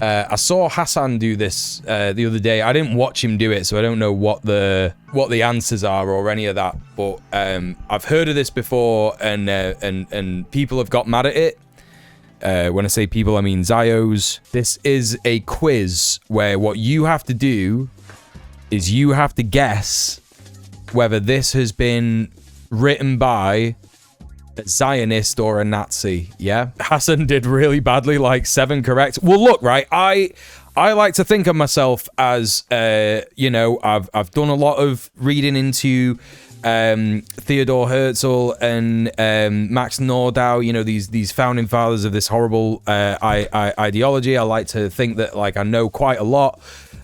I saw Hassan do this the other day. I didn't watch him do it, so I don't know what the answers are or any of that. But I've heard of this before, and people have got mad at it. When I say people, I mean Zios. This is a quiz where what you have to do is you have to guess whether this has been written by a Zionist or a Nazi. Yeah, Hassan did really badly, like 7 correct. Well, look, right, I like to think of myself as you know, I've done a lot of reading into Theodore Herzl and Max Nordau, you know, these founding fathers of this horrible ideology. I like to think that, like, I know quite a lot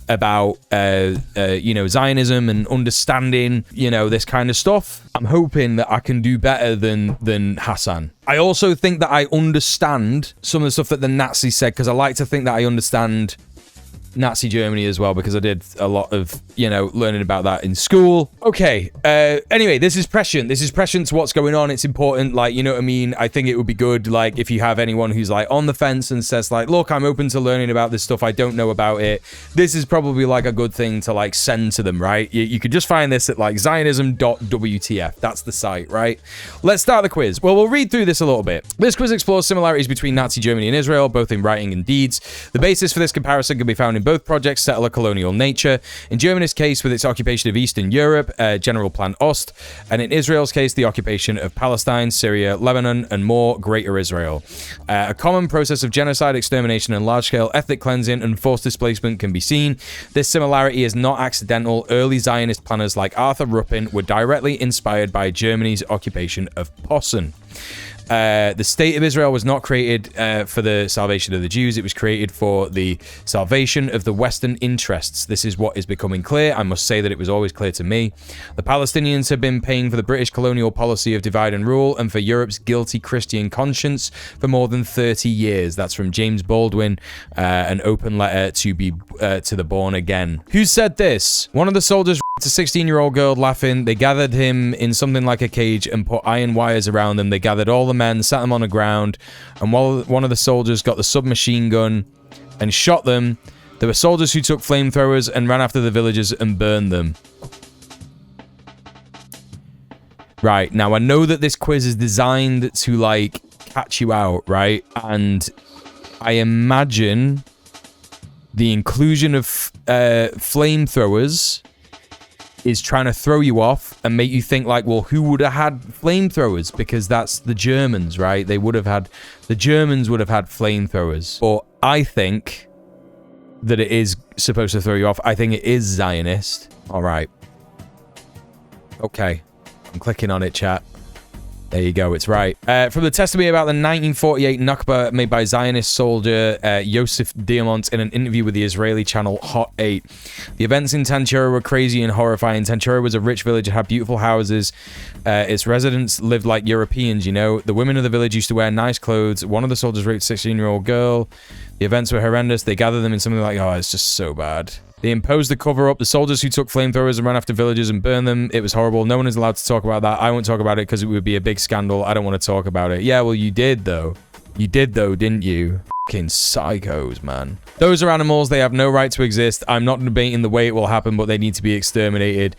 about you know, Zionism and understanding, you know, this kind of stuff. I'm hoping that I can do better than Hassan. I also think that I understand some of the stuff that the Nazis said, because I like to think that I understand Nazi Germany as well, because I did a lot of, you know, learning about that in school. Okay, anyway, this is prescient. This is prescient to what's going on. It's important, like, you know what I mean? I think it would be good, like, if you have anyone who's, like, on the fence and says, like, look, I'm open to learning about this stuff. I don't know about it. This is probably, like, a good thing to, like, send to them, right? You could just find this at, like, zionism.wtf. That's the site, right? Let's start the quiz. Well, we'll read through this a little bit. This quiz explores similarities between Nazi Germany and Israel, both in writing and deeds. The basis for this comparison can be found in both projects settle a colonial nature. In Germany's case, with its occupation of Eastern Europe, General Plan Ost, and in Israel's case, the occupation of Palestine, Syria, Lebanon, and more, Greater Israel. A common process of genocide, extermination, and large-scale ethnic cleansing and forced displacement can be seen. This similarity is not accidental. Early Zionist planners like Arthur Ruppin were directly inspired by Germany's occupation of Posen. The state of Israel was not created for the salvation of the Jews. It was created for the salvation of the Western interests. This is what is becoming clear. I must say that it was always clear to me. The Palestinians have been paying for the British colonial policy of divide and rule and for Europe's guilty Christian conscience for more than 30 years. That's from James Baldwin, an open letter to the born again. Who said this? One of the soldiers a 16-year-old girl laughing. They gathered him in something like a cage and put iron wires around them. They gathered all the men, sat them on the ground, and while one of the soldiers got the submachine gun and shot them, there were soldiers who took flamethrowers and ran after the villagers and burned them. Right, now I know that this quiz is designed to, like, catch you out, right? And I imagine the inclusion of flamethrowers is trying to throw you off and make you think, like, well, who would have had flamethrowers? Because that's the Germans, right? The Germans would have had flamethrowers. But I think that it is supposed to throw you off. I think it is Zionist. All right. Okay. I'm clicking on it, chat. There you go, it's right. From the testimony about the 1948 Nakba made by Zionist soldier Yosef Diamont in an interview with the Israeli channel Hot 8. The events in Tanchura were crazy and horrifying. Tanchura was a rich village that had beautiful houses. Its residents lived like Europeans, you know. The women of the village used to wear nice clothes. One of the soldiers raped a 16-year-old girl. The events were horrendous. They gathered them in something like, oh, it's just so bad. They imposed the cover-up. The soldiers who took flamethrowers and ran after villagers and burned them. It was horrible. No one is allowed to talk about that. I won't talk about it because it would be a big scandal. I don't want to talk about it. Yeah, well, you did, though. You did, though, didn't you? Fucking psychos, man. Those are animals. They have no right to exist. I'm not debating the way it will happen, but they need to be exterminated.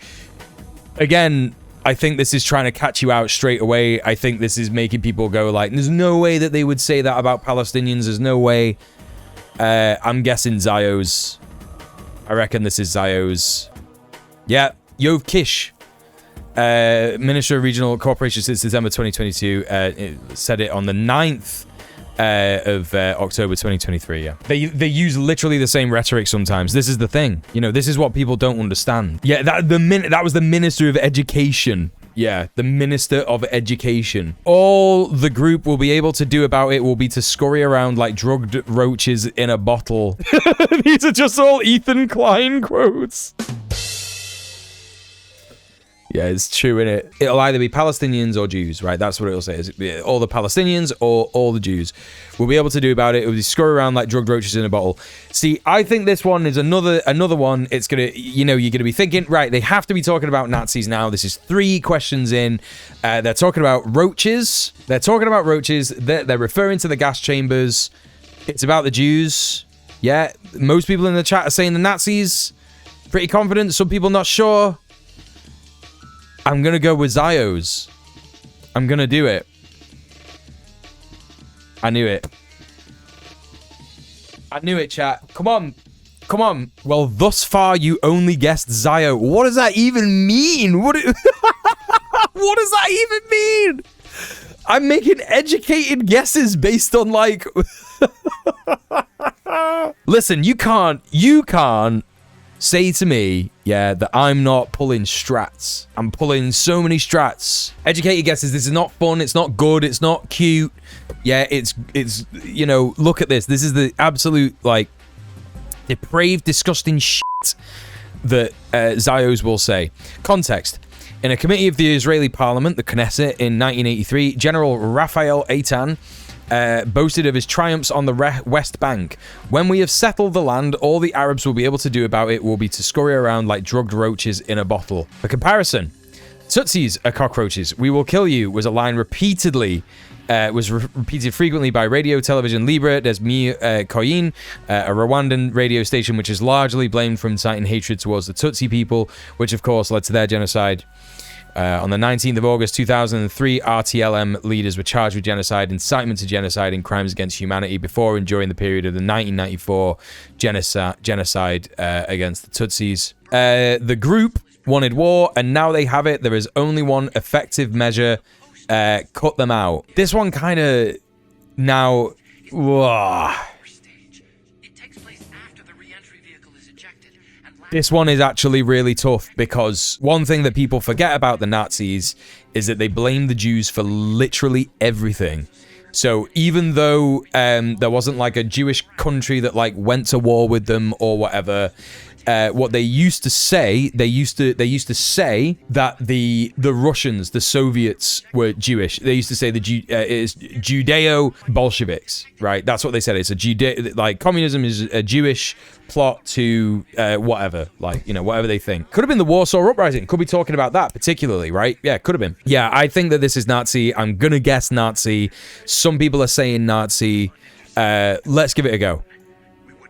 Again, I think this is trying to catch you out straight away. I think this is making people go, like, there's no way that they would say that about Palestinians. There's no way. I'm guessing Zios. I reckon this is Zios. Yeah, Yov Kish, Minister of Regional Cooperation since December 2022, said it on the 9th of October 2023, yeah. They use literally the same rhetoric sometimes. This is the thing. You know, this is what people don't understand. Yeah, that was the Minister of Education. Yeah, the Minister of Education. All the group will be able to do about it will be to scurry around like drugged roaches in a bottle. These are just all Ethan Klein quotes. Yeah, it's true, innit? It'll either be Palestinians or Jews, right? That's what it'll say. It's all the Palestinians or all the Jews. We'll be able to do about it. It'll be scurry around like drugged roaches in a bottle. See, I think this one is another one. It's gonna, you know, you're gonna be thinking, right, they have to be talking about Nazis now. This is 3 questions in. They're talking about roaches. They're referring to the gas chambers. It's about the Jews. Yeah, most people in the chat are saying the Nazis. Pretty confident. Some people not sure. I'm going to go with Zios. I'm going to do it. I knew it. I knew it, chat. Come on. Come on. Well, thus far, you only guessed Zio. What does that even mean? What does that even mean? I'm making educated guesses based on, like... Listen, you can't say to me, yeah, that I'm not pulling strats. I'm pulling so many strats. Educated guesses. This is not fun. It's not good. It's not cute. Yeah, it's you know, look at this. This is the absolute, like, depraved, disgusting shit that Zios will say. Context. In a committee of the Israeli parliament, the Knesset, in 1983, General Raphael Eitan boasted of his triumphs on the West Bank. When we have settled the land, all the Arabs will be able to do about it will be to scurry around like drugged roaches in a bottle. For comparison, Tutsis are cockroaches. We will kill you was a line repeated frequently by Radio Television Libre des Koyin, a Rwandan radio station which is largely blamed for inciting hatred towards the Tutsi people, which of course led to their genocide. On the 19th of August 2003, RTLM leaders were charged with genocide, incitement to genocide, and crimes against humanity before and during the period of the 1994 genocide against the Tutsis. The group wanted war, and now they have it. There is only one effective measure: cut them out. This one kind of now. This one is actually really tough because one thing that people forget about the Nazis is that they blame the Jews for literally everything. So even though there wasn't like a Jewish country that like went to war with them or whatever, what they used to say, they used to say that the Russians, the Soviets, were Jewish. They used to say it's Judeo-Bolsheviks, right? That's what they said. It's like communism is a Jewish plot to whatever, like, you know, whatever they think. Could have been the Warsaw Uprising. Could be talking about that particularly, right? Yeah, could have been. Yeah, I think that this is Nazi. I'm gonna guess Nazi. Some people are saying Nazi. Let's give it a go.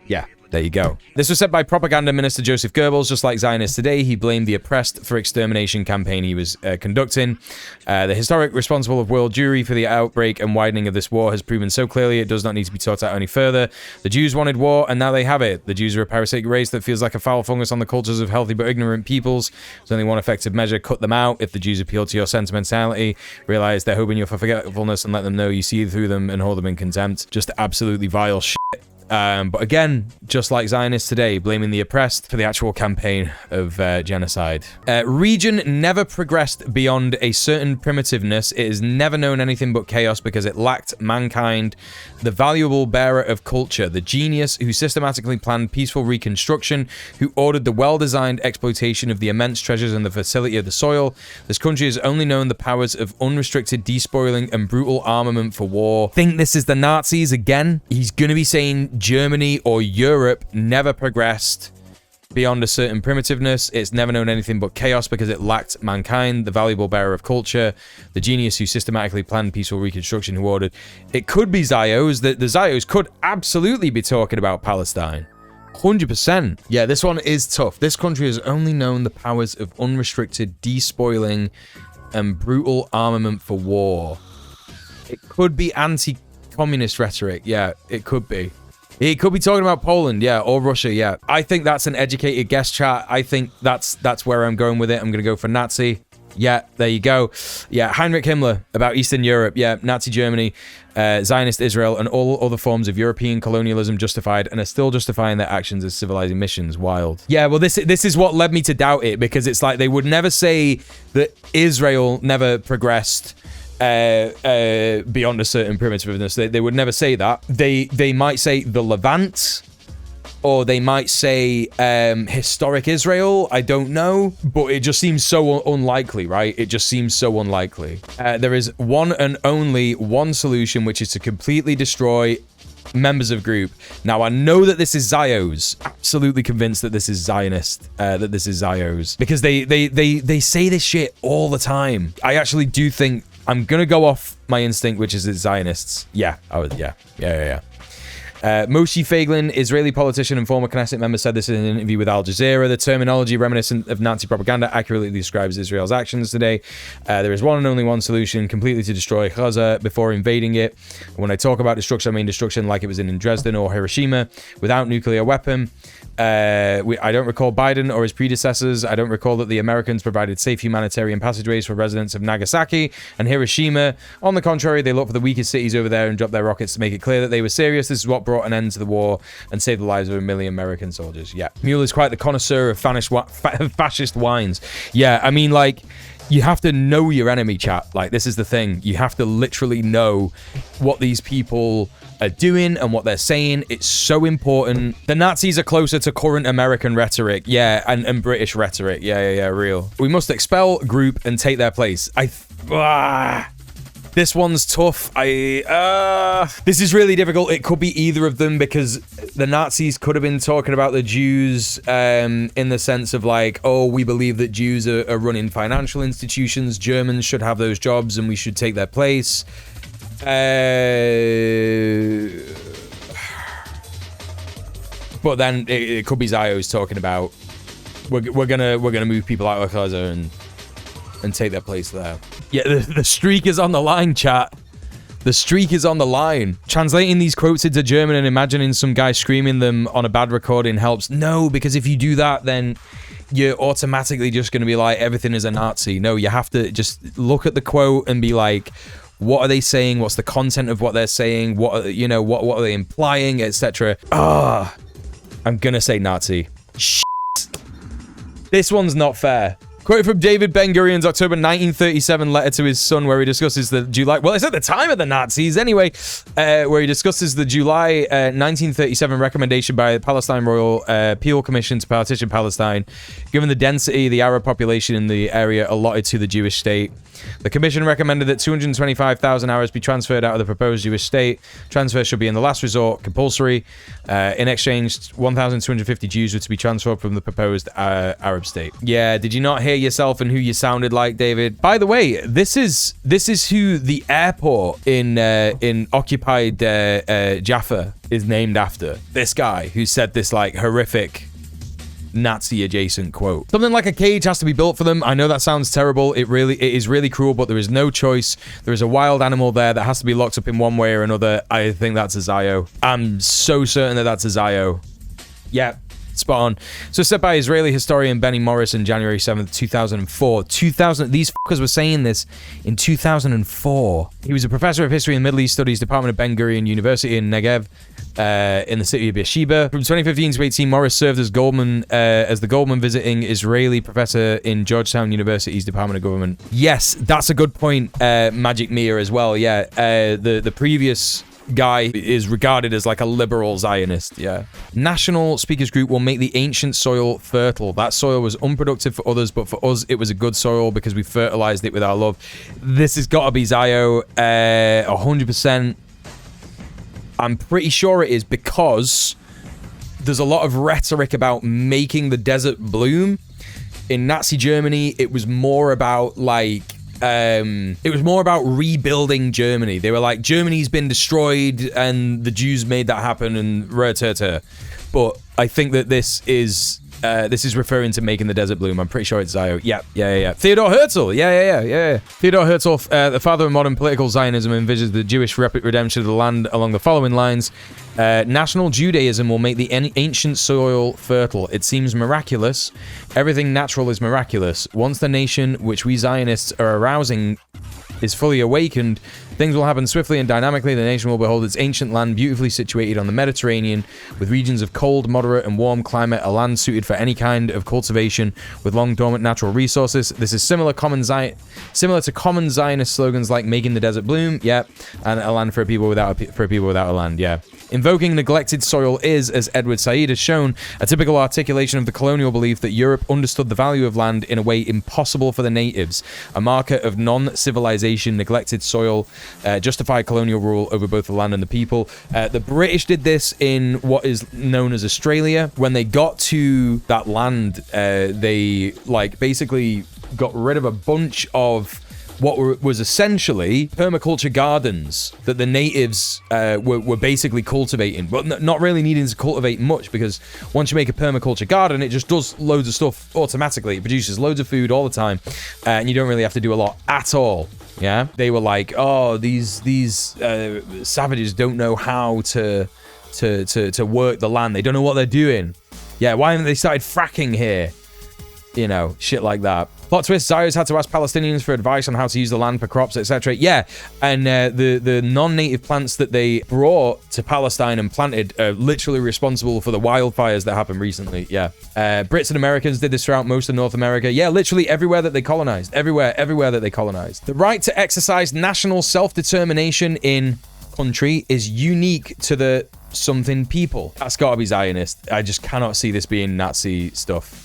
Yeah. There you go. This was said by Propaganda Minister Joseph Goebbels. Just like Zionists today, he blamed the oppressed for extermination campaign he was conducting. The historic responsible of world Jewry for the outbreak and widening of this war has proven so clearly it does not need to be taught out any further. The Jews wanted war, and now they have it. The Jews are a parasitic race that feels like a foul fungus on the cultures of healthy but ignorant peoples. There's only one effective measure: cut them out. If the Jews appeal to your sentimentality, realize they're hoping you for forgetfulness, and let them know you see through them and hold them in contempt. Just absolutely vile shit. But again, just like Zionists today, blaming the oppressed for the actual campaign of genocide. Region never progressed beyond a certain primitiveness. It has never known anything but chaos because it lacked mankind, the valuable bearer of culture, the genius who systematically planned peaceful reconstruction, who ordered the well-designed exploitation of the immense treasures and the fertility of the soil. This country has only known the powers of unrestricted despoiling and brutal armament for war. Think this is the Nazis again? He's gonna be saying Germany or Europe never progressed beyond a certain primitiveness. It's never known anything but chaos because it lacked mankind, the valuable bearer of culture, the genius who systematically planned peaceful reconstruction, who ordered. It could be Zios. The Zios could absolutely be talking about Palestine. 100%. Yeah, this one is tough. This country has only known the powers of unrestricted despoiling and brutal armament for war. It could be anti-communist rhetoric. Yeah, it could be. He could be talking about Poland, yeah, or Russia, yeah. I think that's an educated guess, chat. I think that's where I'm going with it. I'm going to go for Nazi. Yeah, there you go. Yeah, Heinrich Himmler about Eastern Europe. Yeah, Nazi Germany, Zionist Israel, and all other forms of European colonialism justified and are still justifying their actions as civilizing missions. Wild. Yeah, well, this is what led me to doubt it, because it's like they would never say that Israel never progressed beyond a certain primitiveness. They would never say that. They might say the Levant, or they might say historic Israel. I don't know, but it just seems so unlikely, right? It just seems so unlikely. There is one and only one solution, which is to completely destroy members of group. Now, I know that this is Zios. Absolutely convinced that this is Zionist, that this is Zios, because they say this shit all the time. I actually do think I'm gonna go off my instinct, which is the Zionists. Yeah, yeah. Moshe Feiglin, Israeli politician and former Knesset member, said this in an interview with Al Jazeera. The terminology reminiscent of Nazi propaganda accurately describes Israel's actions today. There is one and only one solution, completely to destroy Gaza before invading it. When I talk about destruction, I mean destruction like it was in Dresden or Hiroshima, without nuclear weapon. I don't recall Biden or his predecessors. I don't recall that the Americans provided safe humanitarian passageways for residents of Nagasaki and Hiroshima. On the contrary, they looked for the weakest cities over there and dropped their rockets to make it clear that they were serious. This is what brought an end to the war and saved the lives of 1 million American soldiers. Yeah, Muel is quite the connoisseur of fascist wines. Yeah, I mean, like, you have to know your enemy, chat. Like, this is the thing. You have to literally know what these people are doing and what they're saying. It's so important. The Nazis are closer to current American rhetoric, yeah, and British rhetoric, yeah, real. We must expel, group, and take their place. This one's tough. This is really difficult. It could be either of them, because the Nazis could have been talking about the Jews in the sense of like, oh, we believe that Jews are running financial institutions. Germans should have those jobs and we should take their place. But then it could be Zio's talking about we're gonna move people out of Gaza and take their place there. Yeah, the streak is on the line, chat. The streak is on the line. Translating these quotes into German and imagining some guy screaming them on a bad recording helps. No, because if you do that, then you're automatically just going to be like, everything is a Nazi. No, you have to just look at the quote and be like, what are they saying? What's the content of what they're saying? What are they implying, etc. I'm gonna say Nazi. Shit. This one's not fair. Quote from David Ben-Gurion's October 1937 letter to his son, where he discusses the July... Well, it's at the time of the Nazis, anyway. Where he discusses the July 1937 recommendation by the Palestine Royal Appeal Commission to partition Palestine, given the density of the Arab population in the area allotted to the Jewish state. The commission recommended that 225,000 Arabs be transferred out of the proposed Jewish state. Transfer should be in the last resort, compulsory. In exchange, 1,250 Jews were to be transferred from the proposed Arab state. Yeah, did you not hear yourself and who you sounded like, David? By the way, this is who the airport in occupied Jaffa is named after. This guy who said this like horrific Nazi adjacent quote. Something like a cage has to be built for them. I know that sounds terrible. It is really cruel, but there is no choice. There is a wild animal there that has to be locked up in one way or another. I think that's a Zio. I'm so certain that that's a Zio. Yeah. Spot on. So said by Israeli historian Benny Morris on January 7th, 2004. These fuckers were saying this in 2004. He was a professor of history and Middle East Studies, Department of Ben Gurion University in Negev, in the city of Beersheba. From 2015 to 18, Morris served as the Goldman visiting Israeli professor in Georgetown University's Department of Government. Yes, that's a good point, Magic Mia, as well. Yeah, the previous guy is regarded as like a liberal Zionist. Yeah. National Speakers Group will make the ancient soil fertile. That soil was unproductive for others, but for us it was a good soil because we fertilized it with our love. This has got to be Zio, 100%. I'm pretty sure it is, because there's a lot of rhetoric about making the desert bloom. In Nazi Germany, it was more about like rebuilding Germany. They were like, Germany's been destroyed and the Jews made that happen and but I think that this is referring to making the desert bloom. I'm pretty sure it's Zio. Yeah. Theodor Herzl. Yeah. Theodor Herzl, the father of modern political Zionism, envisions the Jewish redemption of the land along the following lines. National Judaism will make the ancient soil fertile. It seems miraculous. Everything natural is miraculous. Once the nation, which we Zionists are arousing, is fully awakened, things will happen swiftly and dynamically. The nation will behold its ancient land beautifully situated on the Mediterranean, with regions of cold, moderate, and warm climate, a land suited for any kind of cultivation, with long dormant natural resources. This is similar to common Zionist slogans like making the desert bloom, and a land for people without a land, Invoking neglected soil is, as Edward Said has shown, a typical articulation of the colonial belief that Europe understood the value of land in a way impossible for the natives. A marker of non-civilization, neglected soil justified colonial rule over both the land and the people. The British did this in what is known as Australia. When they got to that land, they basically got rid of a bunch of was essentially permaculture gardens that the natives were basically cultivating, but not really needing to cultivate much, because once you make a permaculture garden, it just does loads of stuff automatically. It produces loads of food all the time, and you don't really have to do a lot at all. Yeah, they were like, oh, these savages don't know how to work the land. They don't know what they're doing. Yeah, why haven't they started fracking here? You know, shit like that. Plot twist, Zios had to ask Palestinians for advice on how to use the land for crops, etc. Yeah, and the non-native plants that they brought to Palestine and planted are literally responsible for the wildfires that happened recently. Yeah. Brits and Americans did this throughout most of North America. Yeah, literally everywhere that they colonized. Everywhere that they colonized. The right to exercise national self-determination in country is unique to the something people. That's gotta be Zionist. I just cannot see this being Nazi stuff.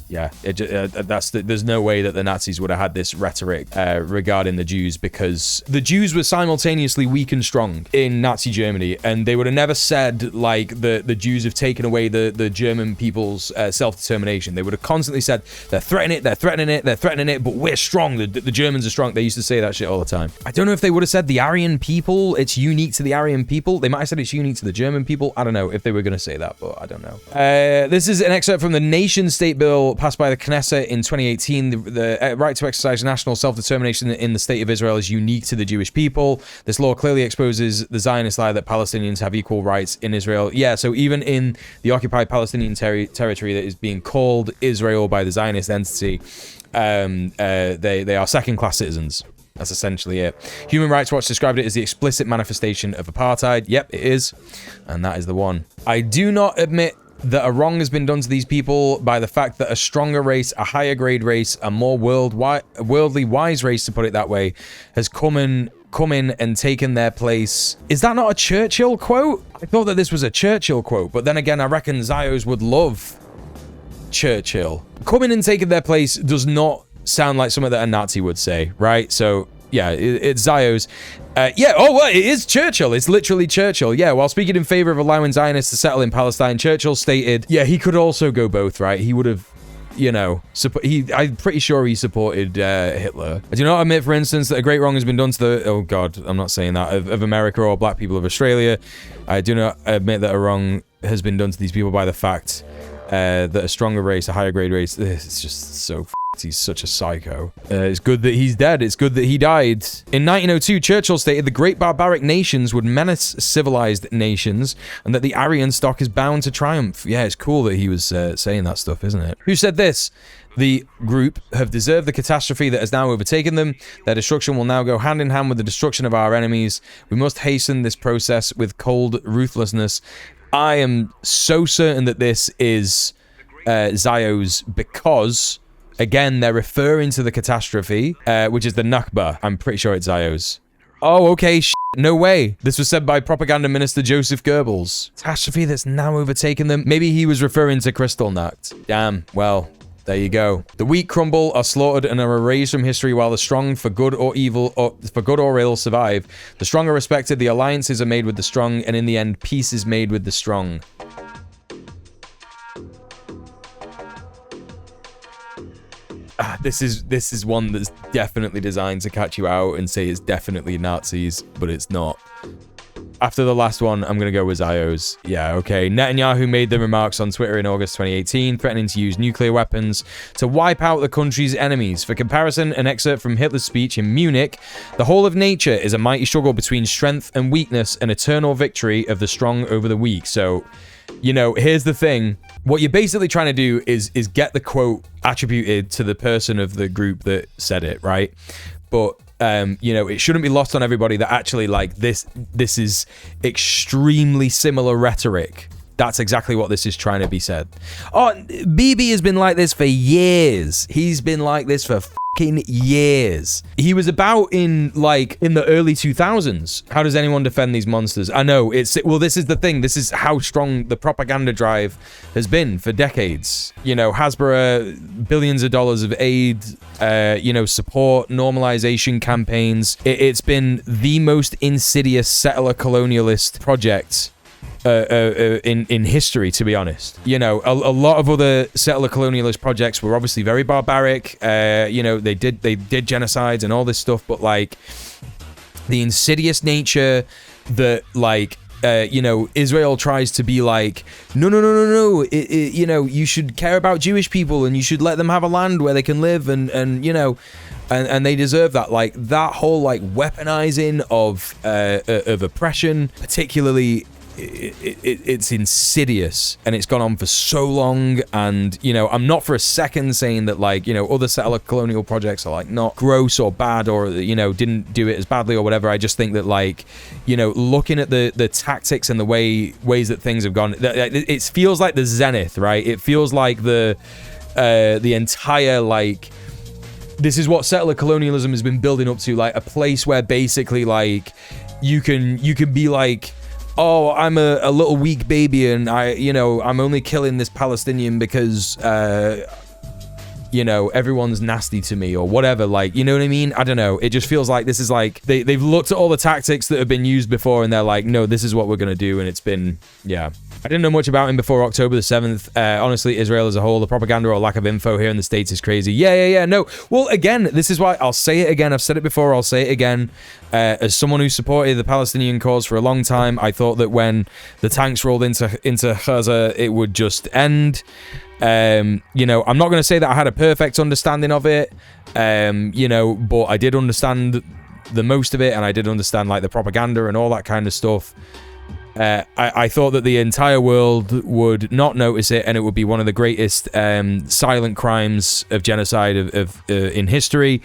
Yeah, there's no way that the Nazis would have had this rhetoric regarding the Jews, because the Jews were simultaneously weak and strong in Nazi Germany, and they would have never said, like, the Jews have taken away the German people's self-determination. They would have constantly said, they're threatening it, but we're strong, the Germans are strong. They used to say that shit all the time. I don't know if they would have said the Aryan people, it's unique to the Aryan people. They might have said it's unique to the German people. I don't know if they were going to say that, but I don't know. This is an excerpt from the Nation State Bill passed by the Knesset in 2018. The right to exercise national self-determination in the state of Israel is unique to the Jewish people. This law clearly exposes the Zionist lie that Palestinians have equal rights in Israel. Yeah, so even in the occupied Palestinian territory that is being called Israel by the Zionist entity, they are second-class citizens. That's essentially it. Human Rights Watch described it as the explicit manifestation of apartheid. Yep, it is. And that is the one. I do not admit that a wrong has been done to these people by the fact that a stronger race, a higher grade race, a more worldly wise race, to put it that way, has come in and taken their place. Is that not a Churchill quote? I thought that this was a Churchill quote, but then again, I reckon Zios would love Churchill. Coming and taking their place does not sound like something that a Nazi would say, right? So yeah, it's Zios. Yeah, oh, well, it is Churchill. It's literally Churchill. Yeah, while speaking in favor of allowing Zionists to settle in Palestine, Churchill stated, yeah, he could also go both, right? He would have, you know, I'm pretty sure he supported Hitler. I do not admit, for instance, that a great wrong has been done to the, oh God, I'm not saying that, of America or black people of Australia. I do not admit that a wrong has been done to these people by the fact that a stronger race, a higher grade race, it's just so he's such a psycho. It's good that he's dead. It's good that he died. In 1902, Churchill stated the great barbaric nations would menace civilized nations and that the Aryan stock is bound to triumph. Yeah, it's cool that he was saying that stuff, isn't it? Who said this? The group have deserved the catastrophe that has now overtaken them. Their destruction will now go hand in hand with the destruction of our enemies. We must hasten this process with cold ruthlessness. I am so certain that this is Zios, because again, they're referring to the catastrophe, which is the Nakba. I'm pretty sure it's Zios. Oh, okay, no way. This was said by propaganda minister Joseph Goebbels. Catastrophe that's now overtaken them. Maybe he was referring to Kristallnacht. Damn, well, there you go. The weak crumble, are slaughtered, and are erased from history, while the strong, for good or evil, or for good or ill, survive. The strong are respected, the alliances are made with the strong, and in the end, peace is made with the strong. This is one that's definitely designed to catch you out and say it's definitely Nazis, but it's not. After the last one, I'm going to go with Zios. Yeah, okay. Netanyahu made the remarks on Twitter in August 2018, threatening to use nuclear weapons to wipe out the country's enemies. For comparison, an excerpt from Hitler's speech in Munich, the whole of nature is a mighty struggle between strength and weakness, an eternal victory of the strong over the weak. So, you know, here's the thing. What you're basically trying to do is get the quote attributed to the person of the group that said it, right? But you know, it shouldn't be lost on everybody that actually, like, this is extremely similar rhetoric. That's exactly what this is trying to be said. Oh, Bibi has been like this for years. He's been like this for fucking years. He was about in the early 2000s. How does anyone defend these monsters? I know, well, this is the thing. This is how strong the propaganda drive has been for decades. You know, Hasbro, billions of dollars of aid, you know, support, normalization campaigns. It's been the most insidious settler colonialist project in history, to be honest. You know, a lot of other settler colonialist projects were obviously very barbaric. You know, they did genocides and all this stuff, but like the insidious nature that like you know, Israel tries to be like, no, you know, you should care about Jewish people and you should let them have a land where they can live and you know, and they deserve that. Like that whole like weaponizing of oppression, particularly. It's insidious and it's gone on for so long. And you know, I'm not for a second saying that like, you know, other settler colonial projects are like not gross or bad or, you know, didn't do it as badly or whatever. I just think that like, you know, looking at the tactics and the ways that things have gone, it feels like the zenith, right? It feels like the entire like, this is what settler colonialism has been building up to, like a place where basically like you can be like, oh, I'm a little weak baby and I'm only killing this Palestinian because, you know, everyone's nasty to me or whatever. Like, you know what I mean? I don't know. It just feels like this is like, they've looked at all the tactics that have been used before and they're like, no, this is what we're going to do. And it's been, yeah. I didn't know much about him before October the 7th. Honestly, Israel as a whole, the propaganda or lack of info here in the States is crazy. Yeah. No. Well, again, this is why I'll say it again. I've said it before. I'll say it again. As someone who supported the Palestinian cause for a long time, I thought that when the tanks rolled into Gaza, it would just end. You know, I'm not going to say that I had a perfect understanding of it, you know, but I did understand the most of it, and I did understand like the propaganda and all that kind of stuff. I thought that the entire world would not notice it, and it would be one of the greatest silent crimes of genocide in history.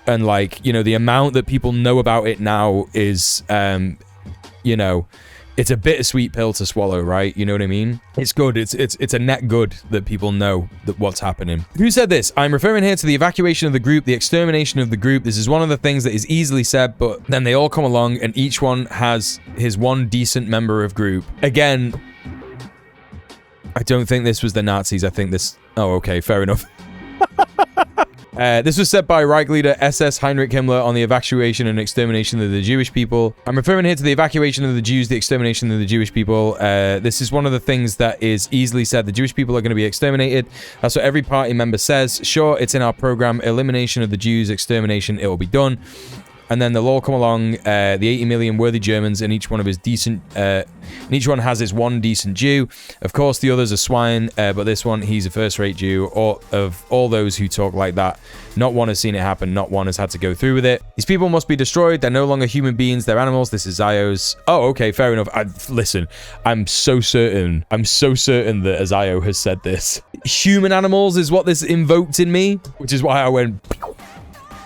And like, you know, the amount that people know about it now is, you know, it's a bittersweet pill to swallow, right? You know what I mean? It's good. It's a net good that people know that what's happening. Who said this? I'm referring here to the evacuation of the group, the extermination of the group. This is one of the things that is easily said, but then they all come along and each one has his one decent member of group. Again, I don't think this was the Nazis. I think this... Oh, okay. Fair enough. This was said by Reich leader SS Heinrich Himmler on the evacuation and extermination of the Jewish people. I'm referring here to the evacuation of the Jews, the extermination of the Jewish people. This is one of the things that is easily said. The Jewish people are going to be exterminated. That's what every party member says. Sure, it's in our program. Elimination of the Jews, extermination, it will be done. And then they'll all come along, the 80 million worthy Germans, and each one of his decent, and each one has his one decent Jew. Of course, the others are swine, but this one, he's a first-rate Jew. Of all those who talk like that, not one has seen it happen, not one has had to go through with it. These people must be destroyed. They're no longer human beings, they're animals. This is Zio's. Oh, okay, fair enough. Listen, I'm so certain that Azio has said this. Human animals is what this invoked in me, which is why I went...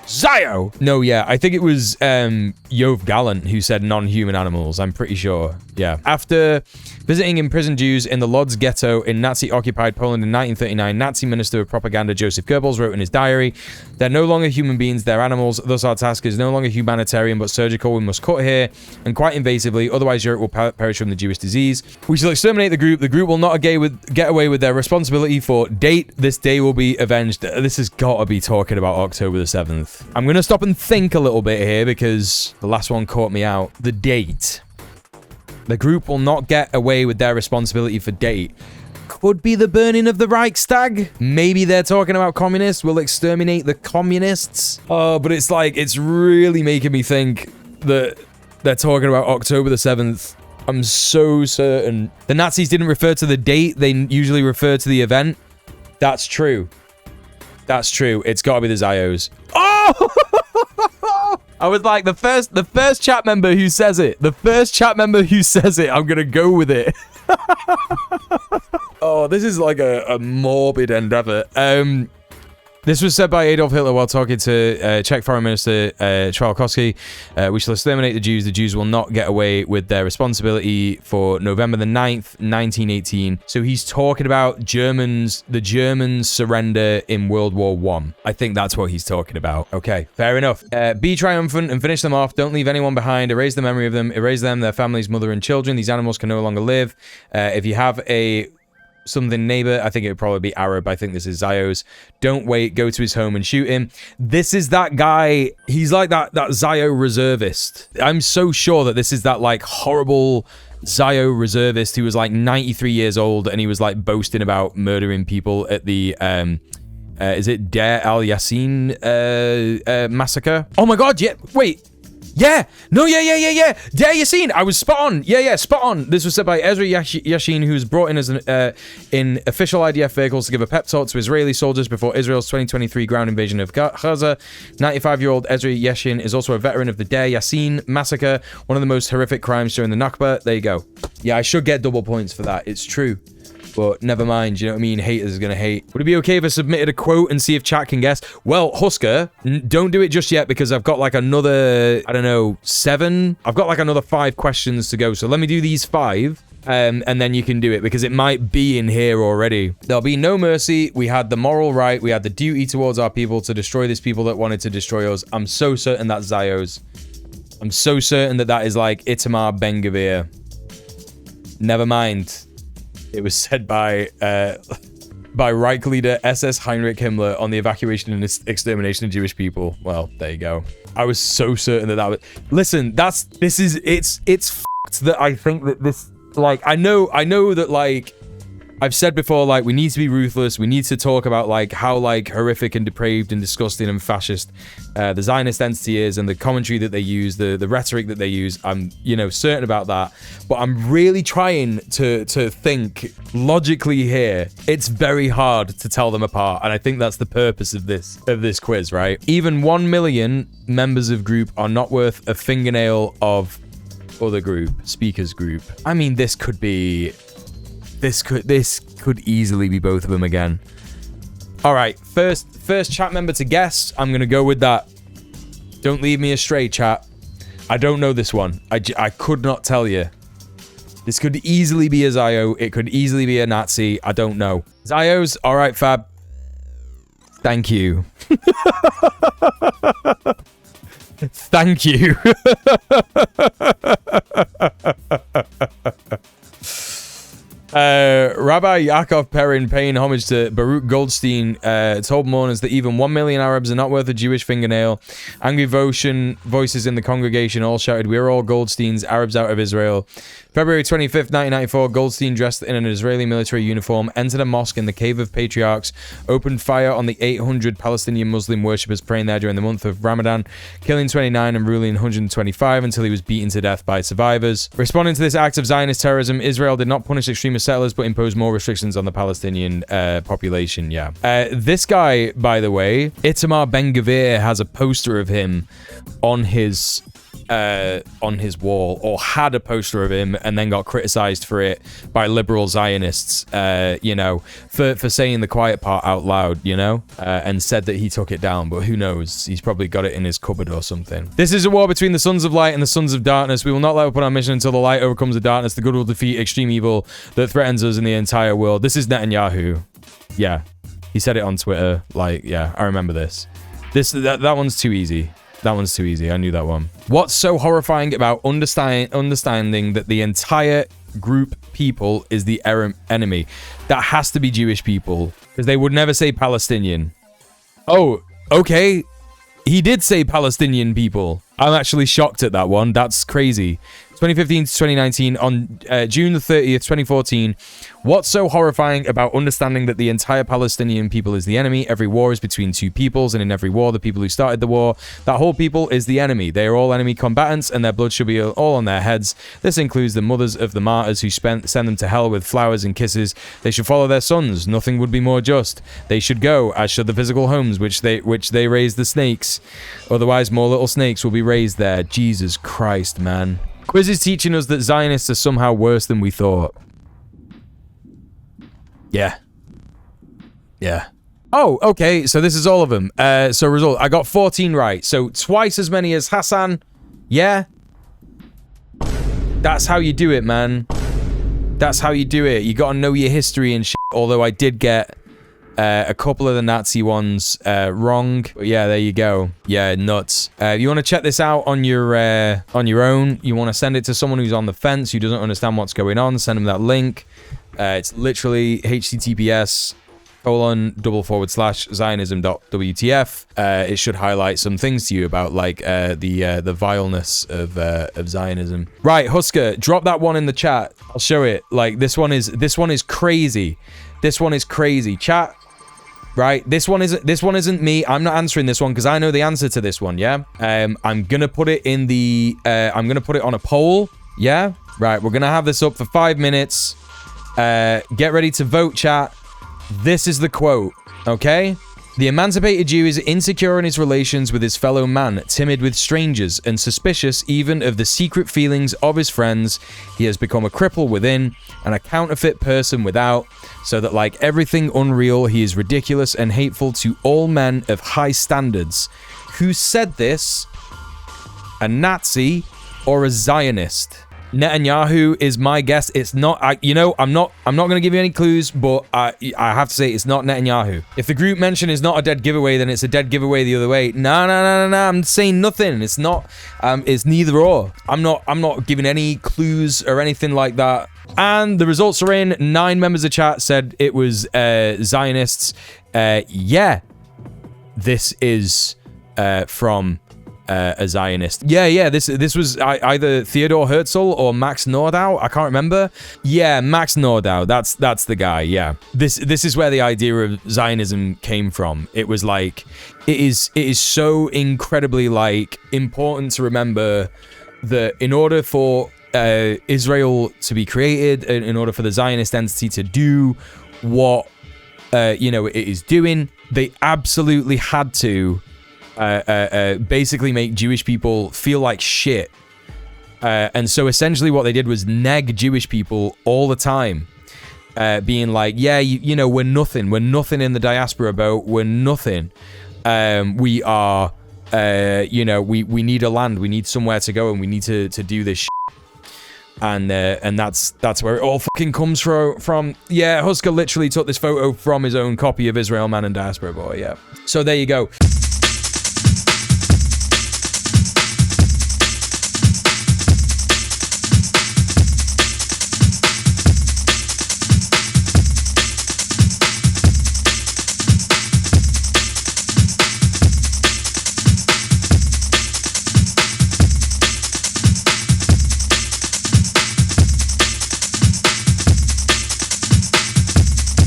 Zio! No, yeah, I think it was Yov Gallant who said non-human animals, I'm pretty sure. Yeah. After visiting imprisoned Jews in the Lodz ghetto in Nazi-occupied Poland in 1939, Nazi Minister of Propaganda Joseph Goebbels wrote in his diary, they're no longer human beings, they're animals, thus our task is no longer humanitarian but surgical. We must cut here, and quite invasively, otherwise Europe will perish from the Jewish disease. We shall exterminate the group will not get away with their responsibility for date. This day will be avenged. This has got to be talking about October the 7th. I'm going to stop and think a little bit here because the last one caught me out. The date. The group will not get away with their responsibility for date. Could be the burning of the Reichstag. Maybe they're talking about communists. We'll exterminate the communists. Oh, but it's like, it's really making me think that they're talking about October the 7th. I'm so certain. The Nazis didn't refer to the date. They usually refer to the event. That's true. That's true. It's got to be the Zios. Oh! I was like, the first chat member who says it. The first chat member who says it, I'm going to go with it. Oh, this is like a morbid endeavor. This was said by Adolf Hitler while talking to Czech Foreign Minister Trzaskowski. We shall exterminate the Jews. The Jews will not get away with their responsibility for November the 9th, 1918. So he's talking about the Germans surrender in World War I. I think that's what he's talking about. Okay, fair enough. Be triumphant and finish them off. Don't leave anyone behind. Erase the memory of them. Erase them, their families, mother and children. These animals can no longer live. If you have something neighbor, I think it would probably be Arab. I think this is Zio's. Don't wait, go to his home and shoot him. This is that guy. He's like that Zio reservist. I'm so sure that this is that like horrible Zio reservist who was like 93 years old, and he was like boasting about murdering people at the is it Deir al-Yassin massacre? Oh my god, yeah, wait. Yeah, no, yeah. Deir Yassin, I was spot on. Yeah, spot on. This was said by Ezra Yashin, who was brought in as in official IDF vehicles to give a pep talk to Israeli soldiers before Israel's 2023 ground invasion of Gaza. 95-year-old Ezra Yashin is also a veteran of the Deir Yassin massacre, one of the most horrific crimes during the Nakba. There you go. Yeah, I should get double points for that. It's true. But never mind, you know what I mean? Haters are gonna hate. Would it be okay if I submitted a quote and see if chat can guess? Well, Husker, don't do it just yet because I've got like another, I don't know, 7? I've got like another 5 questions to go. So let me do these 5 and then you can do it because it might be in here already. There'll be no mercy. We had the moral right. We had the duty towards our people to destroy these people that wanted to destroy us. I'm so certain that's Zio's. I'm so certain that that is like Itamar Ben-Gvir. Never mind. It was said by Reich leader SS Heinrich Himmler on the evacuation and extermination of Jewish people. Well, there you go. I was so certain that was... Listen, it's fucked that I think that this... Like, I know that, like... I've said before, like, we need to be ruthless. We need to talk about, like, how, like, horrific and depraved and disgusting and fascist the Zionist entity is and the commentary that they use, the rhetoric that they use. I'm, you know, certain about that. But I'm really trying to think logically here. It's very hard to tell them apart. And I think that's the purpose of this quiz, right? Even 1 million members of group are not worth a fingernail of other group, speakers group. I mean, this could be... This could easily be both of them again. All right, first chat member to guess. I'm gonna go with that. Don't leave me astray, chat. I don't know this one. I could not tell you. This could easily be a Zio. It could easily be a Nazi. I don't know. Zios. All right, Fab. Thank you. Thank you. Rabbi Yaakov Perrin, paying homage to Baruch Goldstein, told mourners that even 1 million Arabs are not worth a Jewish fingernail. Angry voices in the congregation all shouted, "We're all Goldsteins, Arabs out of Israel." February 25th, 1994, Goldstein, dressed in an Israeli military uniform, entered a mosque in the Cave of Patriarchs, opened fire on the 800 Palestinian Muslim worshippers praying there during the month of Ramadan, killing 29 and ruling 125 until he was beaten to death by survivors. Responding to this act of Zionist terrorism, Israel did not punish extremist settlers, but imposed more restrictions on the Palestinian population. Yeah. This guy, by the way, Itamar Ben-Gvir, has a poster of him on his wall, or had a poster of him, and then got criticized for it by liberal Zionists, you know, for saying the quiet part out loud, you know, and said that he took it down, but who knows? He's probably got it in his cupboard or something. This is a war between the sons of light and the sons of darkness. We will not let up on our mission until the light overcomes the darkness. The good will defeat extreme evil that threatens us in the entire world. This is Netanyahu. Yeah. He said it on Twitter. Like, yeah, I remember this. That one's too easy. That one's too easy. I knew that one. What's so horrifying about understanding that the entire group people is the enemy? That has to be Jewish people, because they would never say Palestinian. Oh, okay. He did say Palestinian people. I'm actually shocked at that one. That's crazy. 2015 to 2019, on June the 30th, 2014. What's so horrifying about understanding that the entire Palestinian people is the enemy? Every war is between two peoples, and in every war, the people who started the war, that whole people is the enemy. They are all enemy combatants, and their blood should be all on their heads. This includes the mothers of the martyrs who send them to hell with flowers and kisses. They should follow their sons. Nothing would be more just. They should go, as should the physical homes which they raise the snakes. Otherwise, more little snakes will be raised there. Jesus Christ, man. Quiz is teaching us that Zionists are somehow worse than we thought. Yeah. Yeah. Oh, okay. So this is all of them. So result, I got 14 right. So twice as many as Hassan. Yeah. That's how you do it, man. That's how you do it. You gotta know your history and shit. Although I did get a couple of the Nazi ones wrong. But yeah, there you go. Yeah, nuts. You want to check this out on your own. You want to send it to someone who's on the fence, who doesn't understand what's going on. Send them that link. It's literally https Zionism.wtf. It should highlight some things to you about like the vileness of Zionism. Right, Husker, drop that one in the chat. I'll show it. Like this one is crazy. This one is crazy. Chat. Right, this one isn't me. I'm not answering this one because I know the answer to this one. Yeah, I'm gonna put it in the. I'm gonna put it on a poll. Yeah, right. We're gonna have this up for 5 minutes. Get ready to vote, chat. This is the quote. Okay. The emancipated Jew is insecure in his relations with his fellow man, timid with strangers, and suspicious even of the secret feelings of his friends. He has become a cripple within and a counterfeit person without, so that like everything unreal, he is ridiculous and hateful to all men of high standards. Who said this? A Nazi or a Zionist? Netanyahu is my guess. It's not. I'm not going to give you any clues, but I have to say it's not Netanyahu. If the group mention is not a dead giveaway, then it's a dead giveaway the other way. No. I'm saying nothing. It's not. It's neither or. I'm not giving any clues or anything like that. And the results are in. 9 members of chat said it was Zionists. Yeah, this is from. A Zionist. Yeah. This was either Theodor Herzl or Max Nordau. I can't remember. Yeah, Max Nordau. That's the guy. Yeah. This is where the idea of Zionism came from. It was like it is so incredibly like important to remember that in order for Israel to be created, in order for the Zionist entity to do what it is doing, they absolutely had to. Basically make Jewish people feel like shit. And so essentially what they did was neg Jewish people all the time. Being like, yeah, we're nothing. We're nothing in the diaspora boat. We're nothing. We are, we need a land. We need somewhere to go and we need to do this shit. And that's where it all fucking comes from. Yeah, Husker literally took this photo from his own copy of Israel Man and Diaspora Boy, yeah. So there you go.